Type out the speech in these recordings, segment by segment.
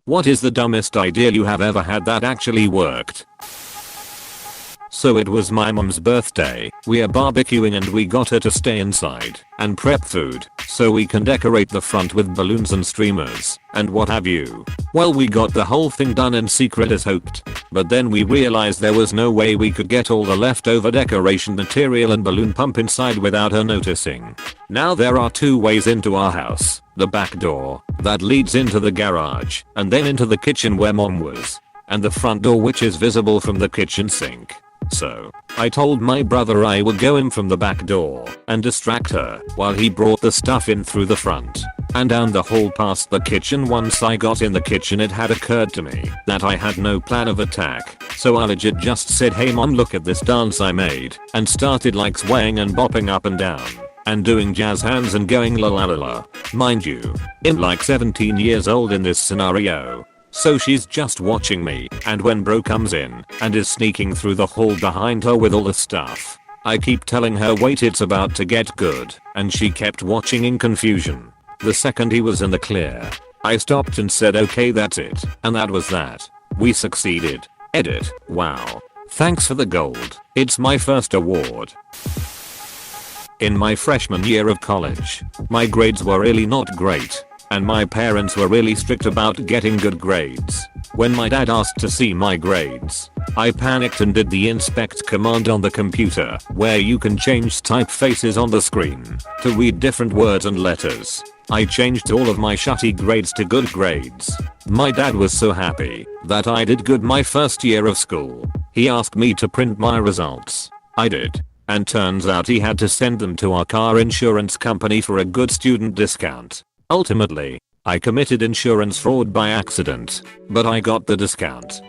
What is the dumbest idea you have ever had that actually worked? So it was my mom's birthday, we are barbecuing and we got her to stay inside and prep food so we can decorate the front with balloons and streamers and what have you. Well, we got the whole thing done in secret as hoped, but then we realized there was no way we could get all the leftover decoration material and balloon pump inside without her noticing. Now there are 2 ways into our house, the back door that leads into the garage and then into the kitchen where mom was, and the front door which is visible from the kitchen sink. So, I told my brother I would go in from the back door and distract her while he brought the stuff in through the front and down the hall past the kitchen. Once I got in the kitchen, it had occurred to me that I had no plan of attack, so I legit just said, "Hey mom, look at this dance I made," and started like swaying and bopping up and down and doing jazz hands and going la la la la. Mind you, I'm like 17 years old in this scenario. So she's just watching me, and when bro comes in and is sneaking through the hall behind her with all the stuff, I keep telling her, "Wait, it's about to get good," and she kept watching in confusion. The second he was in the clear, I stopped and said, "Okay, that's it," and that was that. We succeeded. Edit. Wow. Thanks for the gold. It's my first award. In my freshman year of college, my grades were really not great, and my parents were really strict about getting good grades. When my dad asked to see my grades, I panicked and did the inspect command on the computer, where you can change typefaces on the screen to read different words and letters. I changed all of my shitty grades to good grades. My dad was so happy that I did good my first year of school. He asked me to print my results. I did. And turns out he had to send them to our car insurance company for a good student discount. Ultimately, I committed insurance fraud by accident, but I got the discount.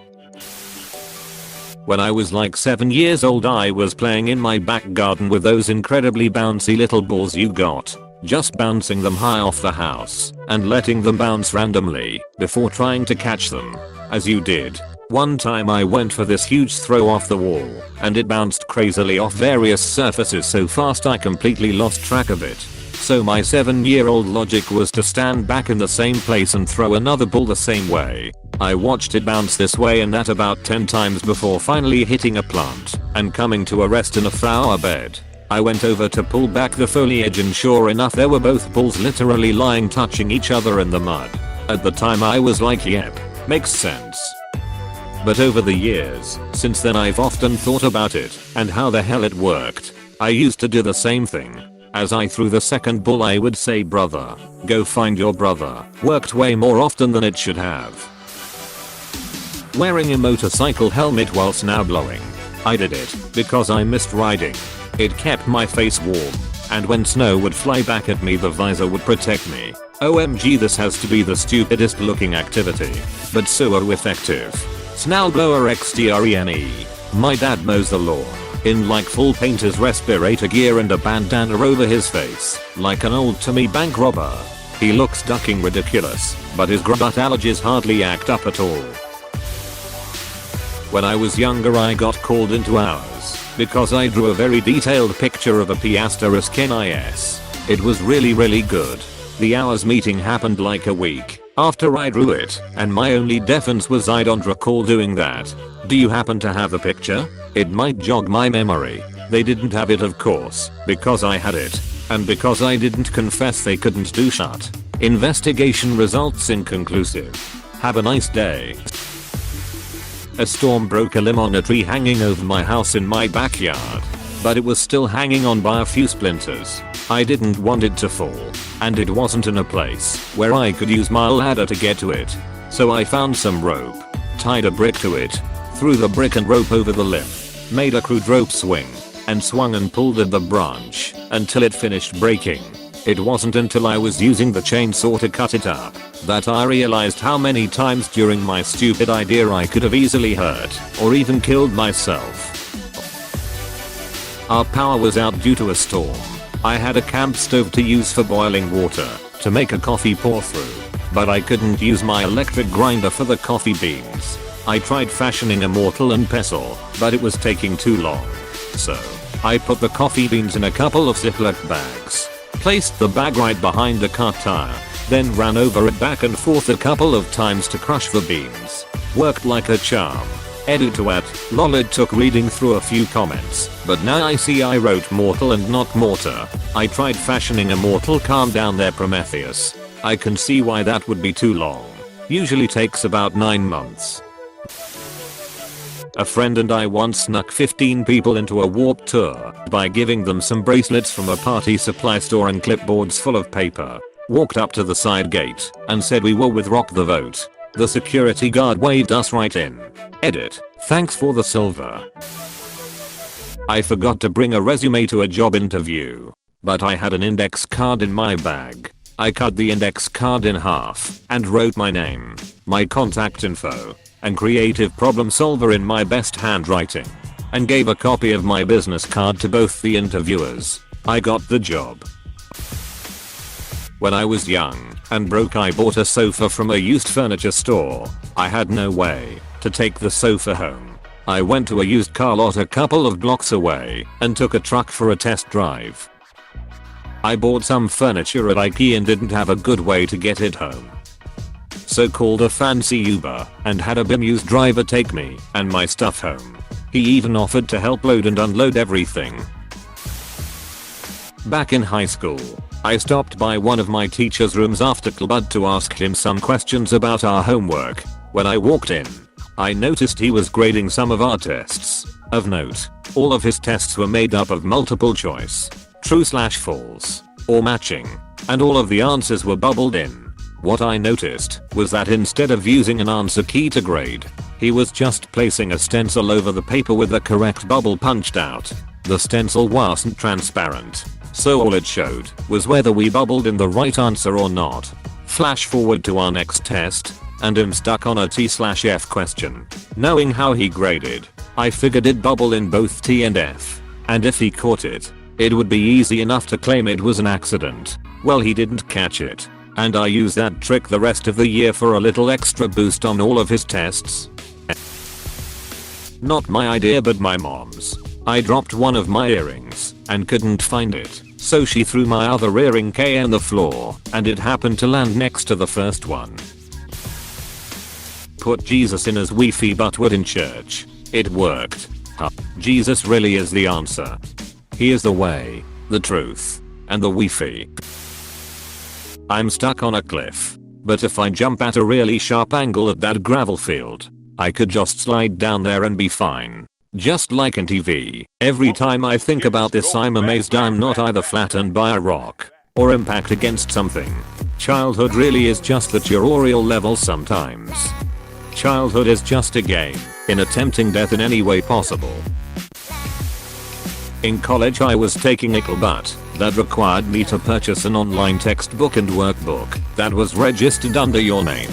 When I was like 7 years old, I was playing in my back garden with those incredibly bouncy little balls you got, just bouncing them high off the house and letting them bounce randomly before trying to catch them, as you did. One time I went for this huge throw off the wall, and it bounced crazily off various surfaces so fast I completely lost track of it. So my 7-year-old logic was to stand back in the same place and throw another ball the same way. I watched it bounce this way and that about 10 times before finally hitting a plant and coming to a rest in a flower bed. I went over to pull back the foliage and sure enough there were both balls literally lying touching each other in the mud. At the time I was like, yep, makes sense. But over the years, since then I've often thought about it and how the hell it worked. I used to do the same thing. As I threw the second ball I would say, "Brother, go find your brother." Worked way more often than it should have. Wearing a motorcycle helmet while snow blowing. I did it because I missed riding. It kept my face warm, and when snow would fly back at me the visor would protect me. OMG, this has to be the stupidest looking activity, but so effective. Snowblower XTRENE. My dad mows the lawn in like full painter's respirator gear and a bandana over his face, like an old Tommy bank robber. He looks ducking ridiculous, but his grunt allergies hardly act up at all. When I was younger I got called into hours because I drew a very detailed picture of a P***NIS. It was really good. The hours meeting happened like a week after I drew it, and my only defense was I don't recall doing that. Do you happen to have the picture? It might jog my memory. They didn't have it, of course, because I had it, and because I didn't confess they couldn't do shit. Investigation results inconclusive. Have a nice day. A storm broke a limb on a tree hanging over my house in my backyard, but it was still hanging on by a few splinters. I didn't want it to fall, and it wasn't in a place where I could use my ladder to get to it. So I found some rope, tied a brick to it, threw the brick and rope over the limb, made a crude rope swing, and swung and pulled at the branch until it finished breaking. It wasn't until I was using the chainsaw to cut it up that I realized how many times during my stupid idea I could have easily hurt or even killed myself. Our power was out due to a storm. I had a camp stove to use for boiling water to make a coffee pour through, but I couldn't use my electric grinder for the coffee beans. I tried fashioning a mortar and pestle, but it was taking too long. So, I put the coffee beans in a couple of Ziploc bags, placed the bag right behind the car tire, then ran over it back and forth a couple of times to crush the beans. Worked like a charm. Edit to at, lol it took reading through a few comments, but now I see I wrote mortal and not mortar. I tried fashioning a mortal calm down there Prometheus. I can see why that would be too long. Usually takes about 9 months. A friend and I once snuck 15 people into a warp tour by giving them some bracelets from a party supply store and clipboards full of paper. Walked up to the side gate and said we were with Rock the Vote. The security guard waved us right in. Edit. Thanks for the silver. I forgot to bring a resume to a job interview, but I had an index card in my bag. I cut the index card in half and wrote my name, my contact info, and creative problem solver in my best handwriting, and gave a copy of my business card to both the interviewers. I got the job. When I was young and broke, I bought a sofa from a used furniture store. I had no way to take the sofa home. I went to a used car lot a couple of blocks away and took a truck for a test drive. I bought some furniture at IKEA and didn't have a good way to get it home. So called a fancy Uber and had a bemused driver take me and my stuff home. He even offered to help load and unload everything. Back in high school, I stopped by one of my teacher's rooms after club to ask him some questions about our homework. When I walked in, I noticed he was grading some of our tests. Of note, all of his tests were made up of multiple choice, true/false, or matching, and all of the answers were bubbled in. What I noticed was that instead of using an answer key to grade, he was just placing a stencil over the paper with the correct bubble punched out. The stencil wasn't transparent, so all it showed was whether we bubbled in the right answer or not. Flash forward to our next test, and I'm stuck on a T/F question. Knowing how he graded, I figured it'd bubble in both T and F, and if he caught it, it would be easy enough to claim it was an accident. Well, he didn't catch it, and I used that trick the rest of the year for a little extra boost on all of his tests. Not my idea but my mom's. I dropped one of my earrings and couldn't find it, so she threw my other earring K on the floor, and it happened to land next to the first one. Put Jesus in his Wi-Fi buttwood in church. It worked. Huh. Jesus really is the answer. He is the way, the truth, and the Wi-Fi. I'm stuck on a cliff, but if I jump at a really sharp angle at that gravel field, I could just slide down there and be fine. Just like in TV, every time I think about this I'm amazed I'm not either flattened by a rock or impact against something. Childhood really is just the tutorial level sometimes. Childhood is just a game in attempting death in any way possible. In college I was taking a class that required me to purchase an online textbook and workbook that was registered under your name.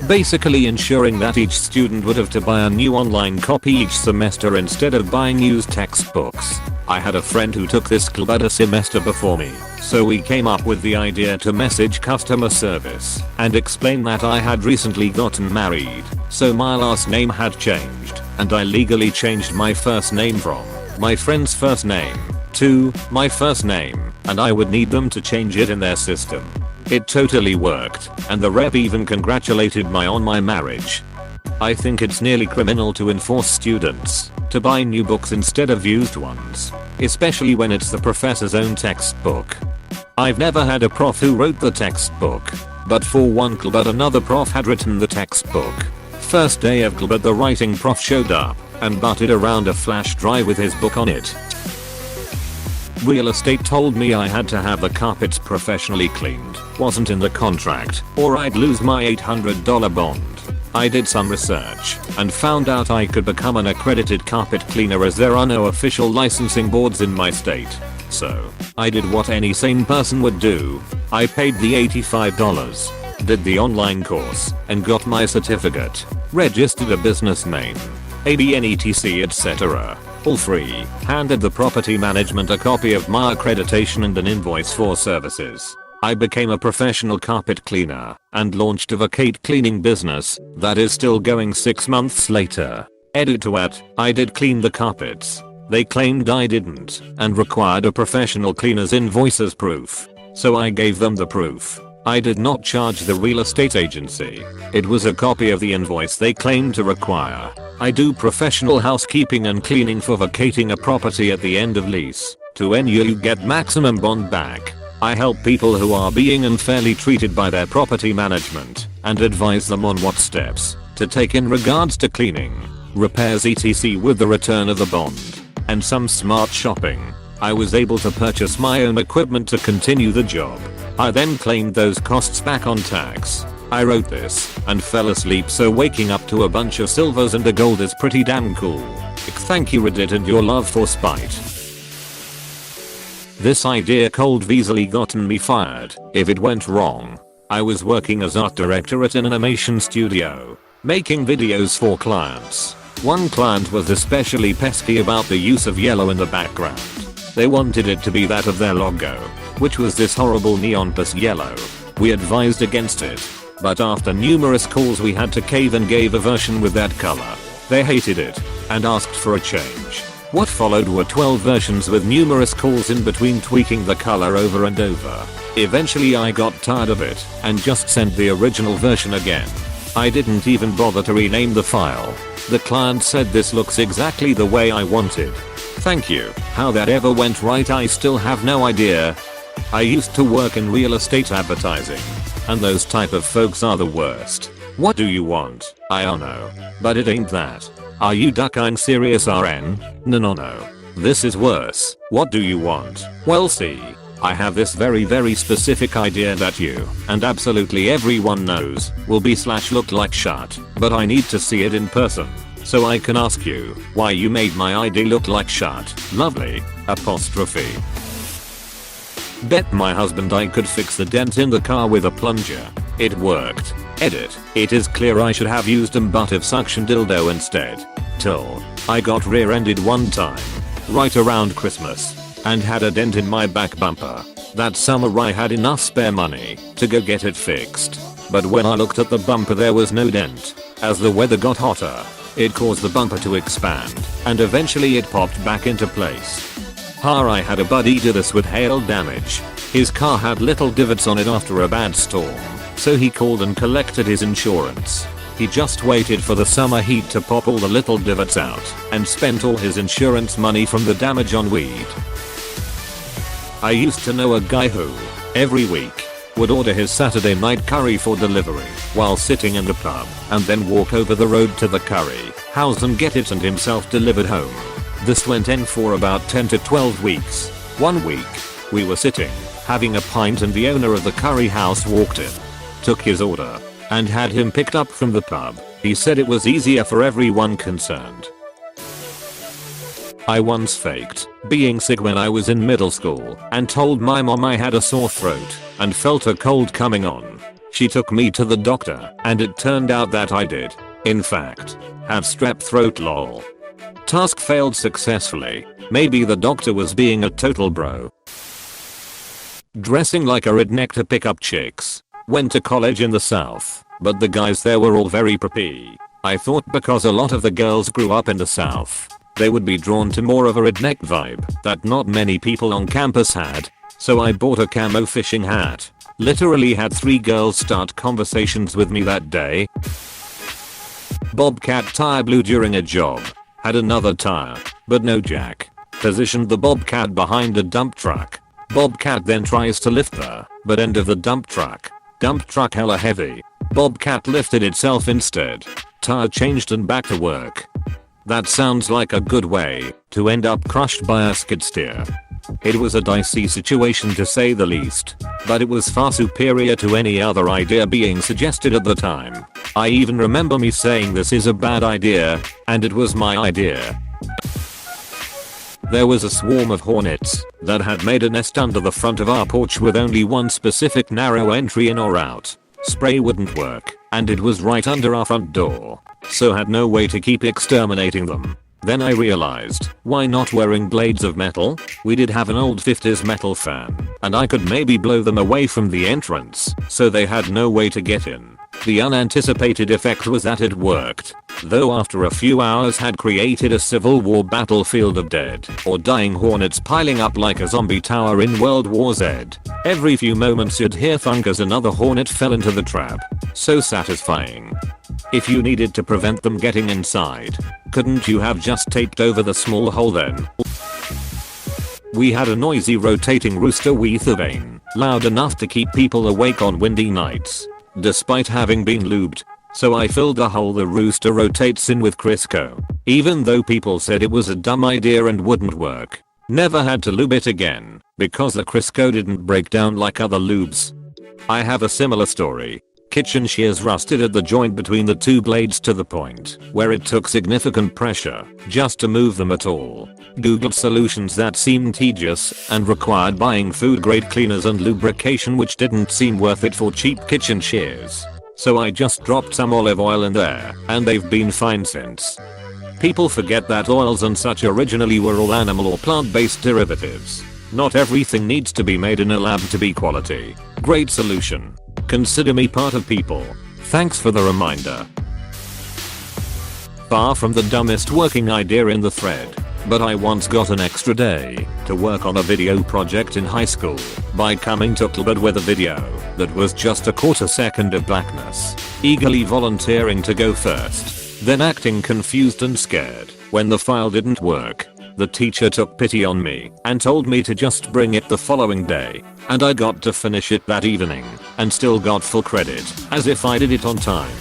Basically ensuring that each student would have to buy a new online copy each semester instead of buying used textbooks. I had a friend who took this class a semester before me, so we came up with the idea to message customer service and explain that I had recently gotten married, so my last name had changed, and I legally changed my first name from my friend's first name to my first name, and I would need them to change it in their system. It totally worked, and the rep even congratulated me on my marriage. I think it's nearly criminal to enforce students to buy new books instead of used ones, especially when it's the professor's own textbook. I've never had a prof who wrote the textbook, but for one class another prof had written the textbook. First day of class the writing prof showed up and butted around a flash drive with his book on it. Real estate told me I had to have the carpets professionally cleaned, wasn't in the contract, or I'd lose my $800 bond. I did some research and found out I could become an accredited carpet cleaner as there are no official licensing boards in my state. So, I did what any sane person would do. I paid the $85, did the online course, and got my certificate, registered a business name, ABN etc etc. All free, handed the property management a copy of my accreditation and an invoice for services. I became a professional carpet cleaner and launched a vacate cleaning business that is still going 6 months later. Edit to at, I did clean the carpets. They claimed I didn't and required a professional cleaner's invoice as proof. So I gave them the proof. I did not charge the real estate agency. It was a copy of the invoice they claimed to require. I do professional housekeeping and cleaning for vacating a property at the end of lease. To end you get maximum bond back. I help people who are being unfairly treated by their property management and advise them on what steps to take in regards to cleaning, repairs etc. With the return of the bond and some smart shopping, I was able to purchase my own equipment to continue the job. I then claimed those costs back on tax. I wrote this and fell asleep, so waking up to a bunch of silvers and a gold is pretty damn cool. Thank you Reddit and your love for spite. This idea cold easily gotten me fired if it went wrong. I was working as art director at an animation studio, making videos for clients. One client was especially pesky about the use of yellow in the background. They wanted it to be that of their logo, which was this horrible neon plus yellow. We advised against it, but after numerous calls we had to cave and gave a version with that color. They hated it and asked for a change. What followed were 12 versions with numerous calls in between, tweaking the color over and over. Eventually I got tired of it and just sent the original version again. I didn't even bother to rename the file. The client said this looks exactly the way I wanted. Thank you. How that ever went right I still have no idea. I used to work in real estate advertising, and those type of folks are the worst. What do you want? I don't know. But it ain't that. Are you ducking serious RN? No. This is worse. What do you want? Well see, I have this very specific idea that you and absolutely everyone knows will be / look like shit, but I need to see it in person so I can ask you why you made my ID look like shit. Lovely. Apostrophe. Bet my husband I could fix the dent in the car with a plunger. It worked. Edit. It is clear I should have used a butt suction dildo instead. Till I got rear-ended one time, right around Christmas, and had a dent in my back bumper. That summer I had enough spare money to go get it fixed. But when I looked at the bumper there was no dent. As the weather got hotter, it caused the bumper to expand, and eventually it popped back into place. I had a buddy do this with hail damage. His car had little divots on it after a bad storm, so he called and collected his insurance. He just waited for the summer heat to pop all the little divots out and spent all his insurance money from the damage on weed. I used to know a guy who, every week, would order his Saturday night curry for delivery while sitting in the pub and then walk over the road to the curry house and get it and himself delivered home. This went on for about 10 to 12 weeks. One week, we were sitting, having a pint, and the owner of the curry house walked in, took his order, and had him picked up from the pub. He said it was easier for everyone concerned. I once faked being sick when I was in middle school and told my mom I had a sore throat and felt a cold coming on. She took me to the doctor and it turned out that I did, in fact, have strep throat lol. Task failed successfully. Maybe the doctor was being a total bro. Dressing like a redneck to pick up chicks. Went to college in the south, but the guys there were all very preppy. I thought because a lot of the girls grew up in the south, they would be drawn to more of a redneck vibe that not many people on campus had. So I bought a camo fishing hat. Literally had 3 girls start conversations with me that day. Bobcat tire blew during a job. Had another tire, but no jack. Positioned the Bobcat behind a dump truck. Bobcat then tries to lift the butt end of the dump truck. Dump truck hella heavy. Bobcat lifted itself instead. Tire changed and back to work. That sounds like a good way to end up crushed by a skid steer. It was a dicey situation to say the least, but it was far superior to any other idea being suggested at the time. I even remember me saying this is a bad idea, and it was my idea. There was a swarm of hornets that had made a nest under the front of our porch with only one specific narrow entry in or out. Spray wouldn't work, and it was right under our front door, so had no way to keep exterminating them. Then I realized, why not wearing blades of metal? We did have an old 50s metal fan, and I could maybe blow them away from the entrance, so they had no way to get in. The unanticipated effect was that it worked. though after a few hours had created a civil war battlefield of dead or dying hornets piling up like a zombie tower in World War Z. Every few moments you'd hear thunk as another hornet fell into the trap. So satisfying. If you needed to prevent them getting inside, couldn't you have just taped over the small hole then? We had a noisy rotating rooster with a vane, loud enough to keep people awake on windy nights, despite having been lubed. So I filled the hole the rooster rotates in with Crisco, even though people said it was a dumb idea and wouldn't work. Never had to lube it again, because the Crisco didn't break down like other lubes. I have a similar story. Kitchen shears rusted at the joint between the two blades to the point where it took significant pressure just to move them at all. Googled solutions that seemed tedious and required buying food grade cleaners and lubrication, which didn't seem worth it for cheap kitchen shears. So I just dropped some olive oil in there and they've been fine since. People forget that oils and such originally were all animal or plant-based derivatives. Not everything needs to be made in a lab to be quality. Great solution. Consider me part of people. Thanks for the reminder. Far from the dumbest working idea in the thread, but I once got an extra day to work on a video project in high school by coming to Clbud with a video that was just a quarter second of blackness, eagerly volunteering to go first, then acting confused and scared when the file didn't work. The teacher took pity on me and told me to just bring it the following day, and I got to finish it that evening and still got full credit as if I did it on time.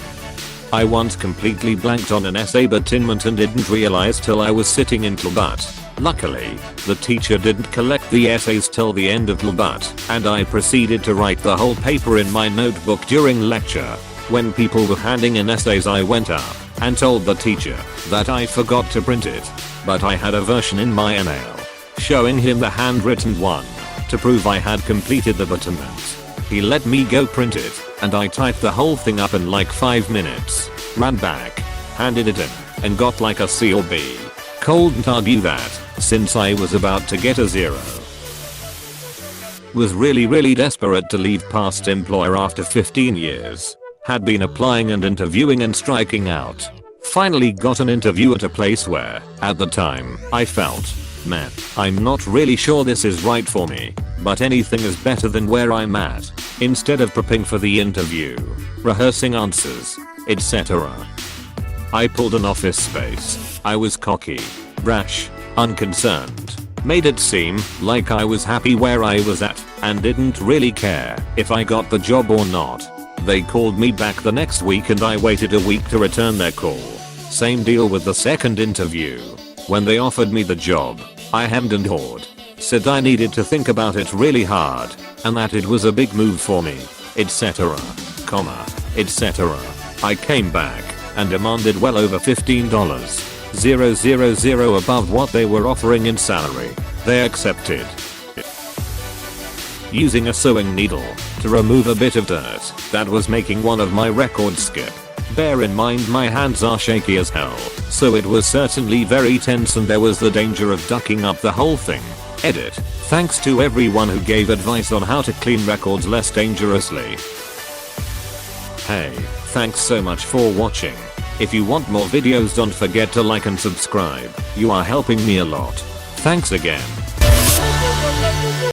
I once completely blanked on an essay assignment and didn't realize till I was sitting in Clbut. Luckily, the teacher didn't collect the essays till the end of Clbut, and I proceeded to write the whole paper in my notebook during lecture. When people were handing in essays, I went up and told the teacher that I forgot to print it, but I had a version in my email, showing him the handwritten one to prove I had completed the assignment. He let me go print it, and I typed the whole thing up in like 5 minutes, ran back, handed it in, and got like a C or B. Couldn't argue that, since I was about to get a 0. Was really desperate to leave past employer after 15 years. Had been applying and interviewing and striking out. Finally got an interview at a place where, at the time, I felt, man, I'm not really sure this is right for me, but anything is better than where I'm at. Instead of prepping for the interview, rehearsing answers, etc., I pulled an Office Space. I was cocky, brash, unconcerned. Made it seem like I was happy where I was at and didn't really care if I got the job or not. They called me back the next week and I waited a week to return their call. Same deal with the second interview. When they offered me the job, I hemmed and hawed. Said I needed to think about it really hard and that it was a big move for me, etc., etc. I came back and demanded well over $15,000 above what they were offering in salary. They accepted. Using a sewing needle to remove a bit of dirt that was making one of my records skip. Bear in mind my hands are shaky as hell, so it was certainly very tense and there was the danger of ducking up the whole thing. Edit. Thanks to everyone who gave advice on how to clean records less dangerously. Hey, thanks so much for watching. If you want more videos, don't forget to like and subscribe. You are helping me a lot. Thanks again.